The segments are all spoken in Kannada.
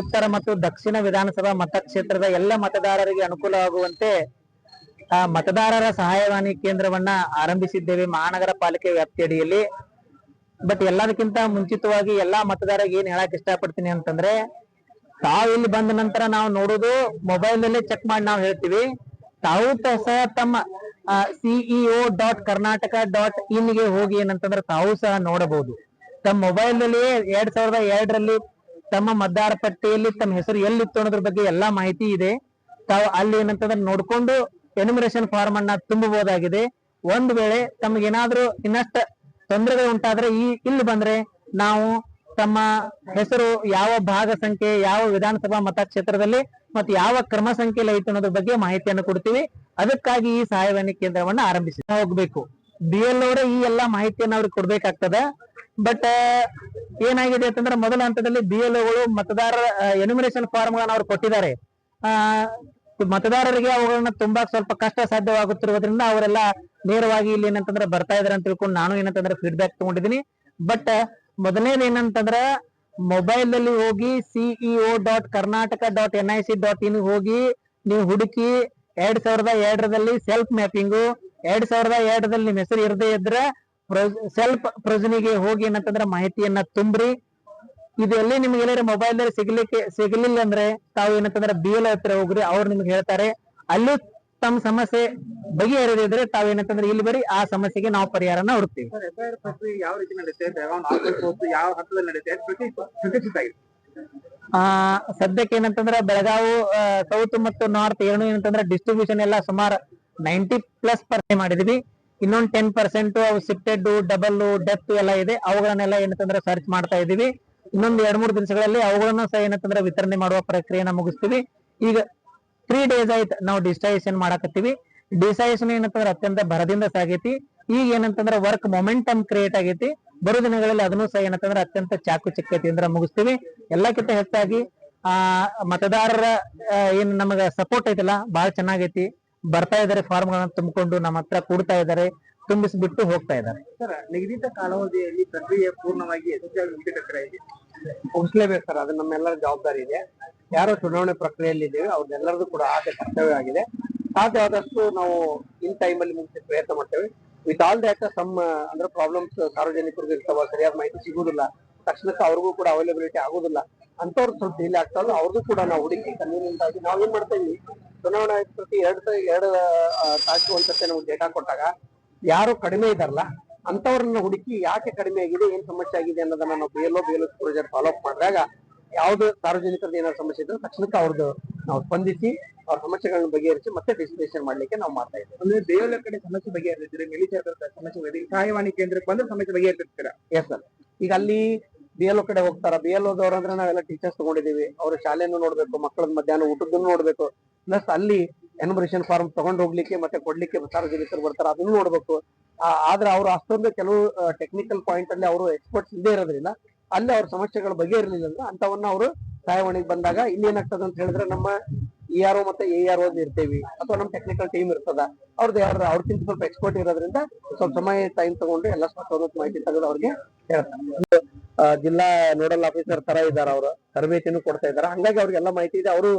ಉತ್ತರ ಮತ್ತು ದಕ್ಷಿಣ ವಿಧಾನಸಭಾ ಮತಕ್ಷೇತ್ರದ ಎಲ್ಲ ಮತದಾರರಿಗೆ ಅನುಕೂಲವಾಗುವಂತೆ ಮತದಾರರ ಸಹಾಯವಾಣಿ ಕೇಂದ್ರವನ್ನ ಆರಂಭಿಸಿದ್ದೇವೆ ಮಹಾನಗರ ಪಾಲಿಕೆ ವ್ಯಾಪ್ತಿಯಡಿಯಲ್ಲಿ. ಬಟ್ ಎಲ್ಲದಕ್ಕಿಂತ ಮುಂಚಿತವಾಗಿ ಎಲ್ಲಾ ಮತದಾರರಿಗೆ ಏನ್ ಹೇಳಕ್ ಇಷ್ಟಪಡ್ತೀನಿ ಅಂತಂದ್ರೆ, ತಾವು ಇಲ್ಲಿ ಬಂದ ನಂತರ ನಾವು ನೋಡೋದು ಮೊಬೈಲ್ ನಲ್ಲಿ ಚೆಕ್ ಮಾಡಿ ನಾವು ಹೇಳ್ತೀವಿ. ತಾವು ಸಹ ತಮ್ಮ CEO.Karnataka.in ಗೆ ಹೋಗಿ ಏನಂತಂದ್ರೆ ತಾವು ಸಹ ನೋಡಬಹುದು. ತಮ್ಮ ಮೊಬೈಲ್ ನಲ್ಲಿ 2002ರಲ್ಲಿ ತಮ್ಮ ಮತದಾರ ಪಟ್ಟಿಯಲ್ಲಿ ತಮ್ಮ ಹೆಸರು ಎಲ್ಲಿತ್ತು ಅನ್ನೋದ್ರ ಬಗ್ಗೆ ಎಲ್ಲಾ ಮಾಹಿತಿ ಇದೆ. ತಾವು ಅಲ್ಲಿ ಏನಂತಂದ್ರೆ ನೋಡ್ಕೊಂಡು ಎನ್ಯುಮರೇಷನ್ ಫಾರ್ಮ್ ಅನ್ನ ತುಂಬಬಹುದಾಗಿದೆ. ಒಂದ್ ವೇಳೆ ತಮ್ಗೇನಾದ್ರೂ ಇನ್ನಷ್ಟ ತೊಂದರೆಗಳು ಉಂಟಾದ್ರೆ ಇಲ್ಲಿ ಬಂದ್ರೆ ನಾವು ತಮ್ಮ ಹೆಸರು ಯಾವ ಭಾಗ ಸಂಖ್ಯೆ, ಯಾವ ವಿಧಾನಸಭಾ ಮತಕ್ಷೇತ್ರದಲ್ಲಿ ಮತ್ತು ಯಾವ ಕ್ರಮ ಸಂಖ್ಯೆಯಲ್ಲಿ ಐತೆ ಅನ್ನೋದ್ರ ಬಗ್ಗೆ ಮಾಹಿತಿಯನ್ನು ಕೊಡ್ತೀವಿ. ಅದಕ್ಕಾಗಿ ಈ ಸಹಾಯವಾಣಿ ಕೇಂದ್ರವನ್ನ ಆರಂಭಿಸಿ ಹೋಗ್ಬೇಕು. BLO ಅವರೇ ಈ ಎಲ್ಲಾ ಮಾಹಿತಿಯನ್ನು ಅವ್ರಿಗೆ ಕೊಡ್ಬೇಕಾಗ್ತದೆ. ಬಟ್ ಏನಾಗಿದೆ ಅಂತಂದ್ರೆ, ಮೊದಲ ಹಂತದಲ್ಲಿ BLOಗಳು ಮತದಾರರ ಎನ್ಯುಮರೇಷನ್ ಫಾರ್ಮ್ ಗಳನ್ನ ಅವ್ರು ಕೊಟ್ಟಿದ್ದಾರೆ. ಮತದಾರರಿಗೆ ಅವುಗಳನ್ನ ತುಂಬಾಕ್ ಸ್ವಲ್ಪ ಕಷ್ಟ ಸಾಧ್ಯವಾಗುತ್ತಿರುವುದರಿಂದ ಅವರೆಲ್ಲ ನೇರವಾಗಿ ಇಲ್ಲಿ ಏನಂತಂದ್ರೆ ಬರ್ತಾ ಇದಾರೆ ಅಂತ ತಿಳ್ಕೊಂಡು ನಾನು ಏನಂತಂದ್ರೆ ಫೀಡ್ಬ್ಯಾಕ್ ತಗೊಂಡಿದ್ದೀನಿ. ಬಟ್ ಮೊದಲನೇದು ಏನಂತಂದ್ರ, ಮೊಬೈಲ್ ನಲ್ಲಿ ಹೋಗಿ CEO.Karnataka.nic.in ಹೋಗಿ ನೀವು ಹುಡುಕಿ 2002ರಲ್ಲಿ ಸೆಲ್ಫ್ ಮ್ಯಾಪಿಂಗು, 2002ರಲ್ಲಿ ನಿಮ್ಮ ಹೆಸರು ಇರದೇ ಇದ್ರೆ ಸೆಲ್ಫ್ ಪ್ರೊಸೀನಿಗೆ ಹೋಗಿ ಏನಂತಂದ್ರೆ ಮಾಹಿತಿಯನ್ನ ತುಂಬ್ರಿ. ಇದು ಎಲ್ಲಿ ನಿಮ್ಗೆ ಎಲ್ಲಾರ ಮೊಬೈಲ್ ನಲ್ಲಿ ಸಿಗಲಿಲ್ಲ ಅಂದ್ರೆ ತಾವು ಏನಂತಂದ್ರೆ BLO ಹತ್ರ ಹೋಗ್ರಿ, ಅವ್ರು ನಿಮ್ಗೆ ಹೇಳ್ತಾರೆ. ಅಲ್ಲಿ ತಮ್ಮ ಸಮಸ್ಯೆ ಬಗೆಹರಿದಿದ್ರೆ ತಾವು ಏನಂತಂದ್ರೆ ಇಲ್ಲಿ ಬರೀ ಆ ಸಮಸ್ಯೆಗೆ ನಾವು ಪರಿಹಾರನ ಹುಡುಕ್ತೀವಿ. ಯಾವ ರೀತಿ ನಡೆಯುತ್ತೆ, ಯಾವ ಹಂತದಲ್ಲಿ ನಡೆಯುತ್ತೆ? ಸದ್ಯಕ್ಕೆ ಏನಂತಂದ್ರೆ ಬೆಳಗಾವಿ ಸೌತ್ ಮತ್ತು ನಾರ್ತ್ ಏನಂತಂದ್ರೆ ಡಿಸ್ಟ್ರಿಬ್ಯೂಷನ್ ಎಲ್ಲ ಸುಮಾರು 90+% ಮಾಡಿದ್ವಿ. ಇನ್ನೊಂದು 10% ಅವು ಶಿಫ್ಟೆಡ್, ಡಬಲ್, ಡೆತ್ ಎಲ್ಲ ಇದೆ. ಅವುಗಳನ್ನೆಲ್ಲ ಏನಂತಂದ್ರೆ ಸರ್ಚ್ ಮಾಡ್ತಾ ಇದೀವಿ. ಇನ್ನೊಂದು 2-3 ದಿವಸಗಳಲ್ಲಿ ಅವುಗಳನ್ನ ಸಹ ಏನಂತಂದ್ರೆ ವಿತರಣೆ ಮಾಡುವ ಪ್ರಕ್ರಿಯೆನ ಮುಗಿಸ್ತೀವಿ. ಈಗ 3 days ಆಯ್ತು ನಾವು ಡಿಜಿಟೈಸೇಷನ್ ಮಾಡಕತ್ತೀವಿ. ಡಿಜಿಟೈಸೇಷನ್ ಏನಂತಂದ್ರೆ ಅತ್ಯಂತ ಭರದಿಂದ ಸಾಗೈತಿ. ಈಗ ಏನಂತಂದ್ರೆ ವರ್ಕ್ ಮೊಮೆಂಟಮ್ ಕ್ರಿಯೇಟ್ ಆಗೈತಿ. ಬರೋ ದಿನಗಳಲ್ಲಿ ಅದನ್ನು ಸಹ ಏನಂತಂದ್ರೆ ಅತ್ಯಂತ ಚಾಕುಚಕ್ಯತೆಯಿಂದ ಮುಗಿಸ್ತೀವಿ. ಎಲ್ಲಕ್ಕಿಂತ ಹೆಚ್ಚಾಗಿ ಮತದಾರರ ಏನ್ ನಮಗ ಸಪೋರ್ಟ್ ಐತಲ್ಲ ಬಹಳ ಚೆನ್ನಾಗೈತಿ. ಬರ್ತಾ ಇದಾರೆ, ಫಾರ್ಮ್ ಗಳನ್ನ ತುಂಬಿಕೊಂಡು ನಮ್ಮ ಹತ್ರ ಕೊಡ್ತಾ ಇದಾರೆ, ತುಂಬಿಸ್ಬಿಟ್ಟು ಹೋಗ್ತಾ ಇದಾರೆ. ಸರ್, ನಿಗದಿತ ಕಾಲಾವಧಿಯಲ್ಲಿ ಪ್ರಕ್ರಿಯೆ ಪೂರ್ಣವಾಗಿ ಮುಗಿಸ್ಲೇಬೇಕು ಸರ್. ಅದು ನಮ್ಮೆಲ್ಲರ ಜವಾಬ್ದಾರಿ ಇದೆ. ಯಾರು ಚುನಾವಣೆ ಪ್ರಕ್ರಿಯೆಯಲ್ಲಿ ಇದ್ದೇವೆ ಅವ್ರನ್ನೆಲ್ಲರದು ಕೂಡ ಆದ ಕರ್ತವ್ಯ ಆಗಿದೆ. ಸಾಧ್ಯವಾದಷ್ಟು ನಾವು ಇನ್ ಟೈಮ್ ಅಲ್ಲಿ ಮುಗಿಸಿ ಪ್ರಯತ್ನ ಮಾಡ್ತೇವೆ. ವಿತ್ ಆಲ್ ದಟ್ ಅಂದ್ರೆ ಪ್ರಾಬ್ಲಮ್ಸ್ ಸಾರ್ವಜನಿಕರಿಗೆ ಇರ್ತಾವ, ಸರಿಯಾದ ಮಾಹಿತಿ ಸಿಗುದಿಲ್ಲ, ತಕ್ಷಣಕ್ಕೆ ಅವ್ರಿಗೂ ಕೂಡ ಅವೈಲಬಿಲಿಟಿ ಆಗುದಿಲ್ಲ, ಅಂತವ್ರು ಸ್ವಲ್ಪ ಡಿಲೇ ಆಗ್ತಾವಲ್ಲ ಅವ್ರಿಗೂ ಕೂಡ ನಾವು ಹುಡುಕಿ ಕನ್ವೀನಿಯಂಟ್ ಆಗಿ ನಾವೇನ್ ಮಾಡ್ತೇವಿ, ಚುನಾವಣಾ ಆಯೋಗ ಪ್ರತಿ ಎರಡು ತಾಸು ಒಂದ್ಸತಿ ನಾವು ಡೇಟಾ ಕೊಟ್ಟಾಗ ಯಾರು ಕಡಿಮೆ ಇದಾರಲ್ಲ ಅಂತವ್ರನ್ನ ಹುಡುಕಿ ಯಾಕೆ ಕಡಿಮೆ ಆಗಿದೆ, ಏನ್ ಸಮಸ್ಯೆ ಆಗಿದೆ ಅನ್ನೋದನ್ನ ನಾವು BLO ಪ್ರೊಸೀಜರ್ ಫಾಲೋ ಅಪ್ ಮಾಡಿದಾಗ ಯಾವ್ದು ಸಾರ್ವಜನಿಕರದ ಏನಾದ್ರು ಸಮಸ್ಯೆ ಇದ್ರೆ ತಕ್ಷಣಕ್ಕೆ ಅವ್ರದ್ದು ನಾವು ಸ್ಪಂದಿಸಿ ಅವ್ರ ಸಮಸ್ಯೆಗಳನ್ನ ಬಗೆಹರಿಸಿ ಮತ್ತೆ ಡಿಸ್ಕಷನ್ ಮಾಡ್ಲಿಕ್ಕೆ ನಾವು ಮಾಡ್ತಾ ಇದ್ದೇವೆ. ಅಂದ್ರೆ BLO ಕಡೆ ಸಮಸ್ಯೆ ಬಗೆಹರಿಸಿದ್ರೆ ಸಮಸ್ಯೆ ಸಹಾಯವಾಣಿ ಕೇಂದ್ರಕ್ಕೆ ಬಂದ್ರೆ ಸಮಸ್ಯೆ ಬಗೆಹರಿಸ್ತೀರಾ? Yes sir. ಈಗ ಅಲ್ಲಿ BLO ಕಡೆ ಹೋಗ್ತಾರ. BLOದವ್ರು ಅಂದ್ರೆ ನಾವೆಲ್ಲ ಟೀಚರ್ಸ್ ತಗೊಂಡಿದೀವಿ. ಅವ್ರ ಶಾಲೆಯನ್ನು ನೋಡ್ಬೇಕು, ಮಕ್ಕಳ ಮಧ್ಯಾಹ್ನ ಊಟದನ್ನು ನೋಡ್ಬೇಕು, ಪ್ಲಸ್ ಅಲ್ಲಿ ಎನ್ಯುಮರೇಷನ್ ಫಾರ್ಮ್ ತಗೊಂಡ್ ಹೋಗ್ಲಿಕ್ಕೆ ಮತ್ತೆ ಕೊಡ್ಲಿಕ್ಕೆ ಸಾರ್ವಜನಿಕರು ಬರ್ತಾರೆ, ಅದನ್ನು ನೋಡ್ಬೇಕು. ಆದ್ರೆ ಅವ್ರು ಅಷ್ಟೊಂದು ಕೆಲವು ಟೆಕ್ನಿಕಲ್ ಪಾಯಿಂಟ್ ಅಲ್ಲಿ ಅವರು ಎಕ್ಸ್ಪರ್ಟ್ಸ್ ಇಲ್ಲದೆ ಇರೋದ್ರಿಂದ ಅಲ್ಲಿ ಅವ್ರ ಸಮಸ್ಯೆಗಳು ಬಗೆಹರಿಲಿಲ್ಲ ಅಂದ್ರೆ ಅಂತವನ್ನ ಅವರು ಸಹಾಯವಾಣಿಗೆ ಬಂದಾಗ ಇಲ್ಲಿ ಏನಾಗ್ತದೆ ಅಂತ ಹೇಳಿದ್ರೆ, ನಮ್ಮ ERO ಮತ್ತೆ ARO ಇರ್ತೇವಿ ಅಥವಾ ನಮ್ಮ ಟೆಕ್ನಿಕಲ್ ಟೀಮ್ ಇರ್ತದ, ಅವ್ರಕ್ಕಿಂತ ಸ್ವಲ್ಪ ಎಕ್ಸ್ಪರ್ಟ್ ಇರೋದ್ರಿಂದ ಸ್ವಲ್ಪ ಸಮಯ ಟೈಮ್ ತಗೊಂಡು ಎಲ್ಲ ಸ್ವಲ್ಪ ಮಾಹಿತಿ ತೆಗೆದು ಅವ್ರಿಗೆ ಹೇಳ್ತಾರೆ. ಜಿಲ್ಲಾ ನೋಡಲ್ ಆಫೀಸರ್ ತರ ಇದಾರ, ಅವರು ತರಬೇತಿನೂ ಕೊಡ್ತಾ ಇದಾರೆ. ಹಂಗಾಗಿ ಅವ್ರಿಗೆಲ್ಲ ಮಾಹಿತಿ ಇದೆ. ಅವರು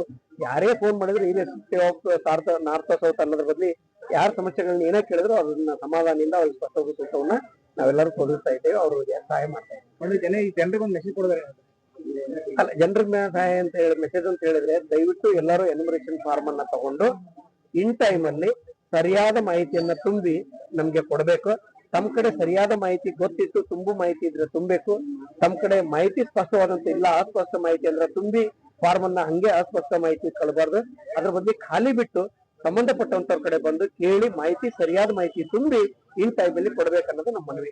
ಯಾರೇ ಫೋನ್ ಮಾಡಿದ್ರು ಯೂನಿವರ್ಸಿಟಿ ಆಫ್ ನಾರ್ತ್ ಸೌತ್ ಅನ್ನೋದ್ರ ಬದಲಿ ಯಾರ ಸಮಸ್ಯೆಗಳನ್ನ ಏನೇ ಕೇಳಿದ್ರು ಅದನ್ನ ಸಮಾಧಾನದಿಂದ ಅವ್ರಿಗೆ ಸ್ಪಷ್ಟವಾದ ಸೂತ್ರವನ್ನ ನಾವೆಲ್ಲರೂ ಕೊಡಿಸ್ತಾ ಇದ್ದೇವೆ. ಅವ್ರಿಗೆ ಸಹಾಯ ಮಾಡ್ತಾ ಇದ್ದೇವೆ. ಜನರಿಗೆ ಒಂದು ಮೆಸೇಜ್ ಕೊಡೋದಾರೆ ಅಲ್ಲ, ಜನರಿಗೆ ಸಹಾಯ ಅಂತ ಹೇಳಿ ಮೆಸೇಜ್ ಅಂತ ಹೇಳಿದ್ರೆ, ದಯವಿಟ್ಟು ಎಲ್ಲರೂ ಎನ್ಯುಮರೇಷನ್ ಫಾರ್ಮ್ ಅನ್ನ ತಗೊಂಡು ಇನ್ ಟೈಮ್ ಅಲ್ಲಿ ಸರಿಯಾದ ಮಾಹಿತಿಯನ್ನ ತುಂಬಿ ನಮ್ಗೆ ಕೊಡ್ಬೇಕು. ತಮ್ಮ ಕಡೆ ಸರಿಯಾದ ಮಾಹಿತಿ ಗೊತ್ತಿತ್ತು, ತುಂಬು ಮಾಹಿತಿ ಇದ್ರೆ ತುಂಬಬೇಕು. ತಮ್ಮ ಕಡೆ ಮಾಹಿತಿ ಸ್ಪಷ್ಟವಾದಂತ ಇಲ್ಲ, ಅಸ್ಪಷ್ಟ ಮಾಹಿತಿ ಅಂದ್ರೆ ತುಂಬಿ ಫಾರ್ಮ್ ಅನ್ನ ಹಂಗೆ ಅಸ್ಪಷ್ಟ ಮಾಹಿತಿ ಕಳಬಾರ್ದು. ಅದ್ರ ಬಗ್ಗೆ ಖಾಲಿ ಬಿಟ್ಟು ಸಂಬಂಧಪಟ್ಟಂತವ್ರ ಕಡೆ ಬಂದು ಕೇಳಿ ಮಾಹಿತಿ ಸರಿಯಾದ ಮಾಹಿತಿ ತುಂಬಿ ಇನ್ ಟೈಮ್ ಅಲ್ಲಿ ಕೊಡ್ಬೇಕನ್ನೋದು ನಮ್ಮ ಮನವಿ.